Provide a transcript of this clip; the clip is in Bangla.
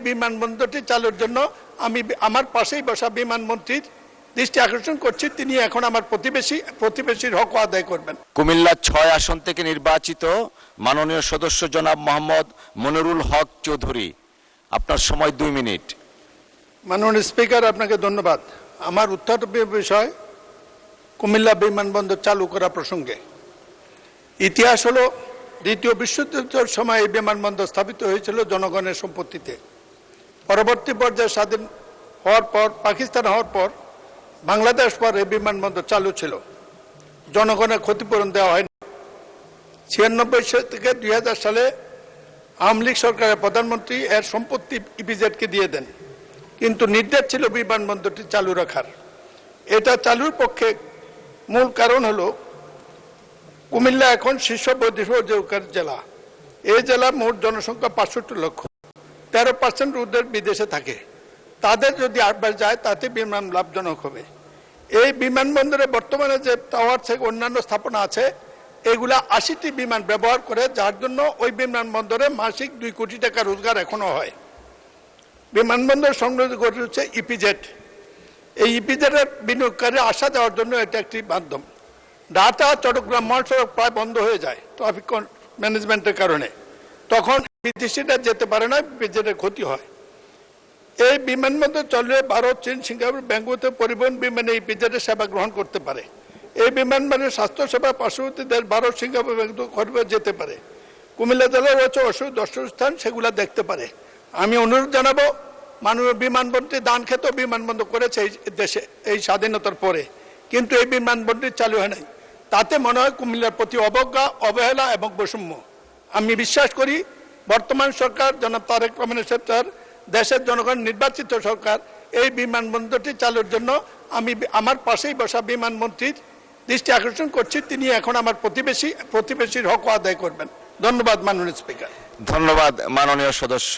বিমানবন্দরটি চালুর জন্য আমি আমার পাশেই বসা বিমানমন্ত্রীর দৃষ্টি আকর্ষণ করছি, তিনি এখন আমার প্রতিবেশীর হক আদায় করবেন। কুমিল্লা ৬ আসন থেকে নির্বাচিত মাননীয় সদস্য জনাব মোহাম্মদ মনিরুল হক চৌধুরী, আপনার সময় 2 মিনিট। মাননীয় স্পিকার, আপনাকে ধন্যবাদ। আমার উত্থাপিত বিষয় কুমিল্লা বিমানবন্দর চালু করা প্রসঙ্গে। ইতিহাস হলো দ্বিতীয় বিশ্বযুদ্ধের সময় এই বিমানবন্দর স্থাপিত হয়েছিল জনগণের সম্পত্তিতে। পরবর্তী পর্যায়ে স্বাধীন হওয়ার পর, পাকিস্তান হওয়ার পর, বাংলাদেশ পর এই বিমানবন্দর চালু ছিল। জনগণের ক্ষতিপূরণ দেওয়া হয়নি। 96 থেকে 2000 সালে আওয়ামী লীগ সরকারের প্রধানমন্ত্রী এর সম্পত্তি ইপিজেডকে দিয়ে দেন, কিন্তু নির্দেশ ছিল বিমানবন্দরটি চালু রাখার। এটা চালুর পক্ষে মূল কারণ হলো কুমিল্লা এখন শীর্ষ বৈদেশিক জেলা। এই জেলা মোট জনসংখ্যা 65 লক্ষ, 13% রুদের বিদেশে থাকে। তাদের যদি আসবার যায় তাতে বিমান লাভজনক হবে। এই বিমানবন্দরে বর্তমানে যে টাওয়ার থেকে অন্যান্য স্থাপনা আছে, এগুলা 80টি বিমান ব্যবহার করে, যার জন্য ওই বিমানবন্দরে মাসিক 2 কোটি টাকা রোজগার এখনো হয়। বিমানবন্দর সংলগ্ন গড়ে হচ্ছে ইপিজেড। এই ইপিজেডের বিনিয়োগকারী আসা দেওয়ার জন্য এটা একটি মাধ্যম। ঢাকা চট্টগ্রাম মহাসড়ক প্রায় বন্ধ হয়ে যায় ট্রাফিক ম্যানেজমেন্টের কারণে, তখন বিদেশিরা যেতে পারে না, ইপিজেডের ক্ষতি হয়। এই বিমানবন্দর চললে ভারত, চীন, সিঙ্গাপুর, ব্যাঙ্গকোক পরিবহন বিমানে ইপিজেডের সেবা গ্রহণ করতে পারে। এই বিমানবন্দরের স্বাস্থ্যসেবা পার্শ্ববর্তী দেশ ভারত, সিঙ্গাপুর, ব্যাঙ্গকোক যেতে পারে। কুমিল্লা জেলার রয়েছে দর্শনীয় স্থান, সেগুলো দেখতে পারে। আমি অনুরোধ জানাবো, মাননীয় বিমানবন্দরটি দান খেতেও বিমানবন্দর করেছে এই দেশে এই স্বাধীনতার পরে, কিন্তু এই বিমানবন্দরটি চালু হয় নাই। তাতে মনে হয় কুমিল্লার প্রতি অবজ্ঞা, অবহেলা এবং বৈষম্য। আমি বিশ্বাস করি বর্তমান সরকার, জনাব তারেক রহমানের সরকার, দেশের জনগণ নির্বাচিত সরকার, এই বিমানবন্দরটি চালুর জন্য আমি আমার পাশেই বসা বিমানমন্ত্রীর দৃষ্টি আকর্ষণ করছি, তিনি এখন আমার প্রতিবেশীর হক আদায় করবেন। ধন্যবাদ মাননীয় স্পিকার। ধন্যবাদ মাননীয় সদস্য।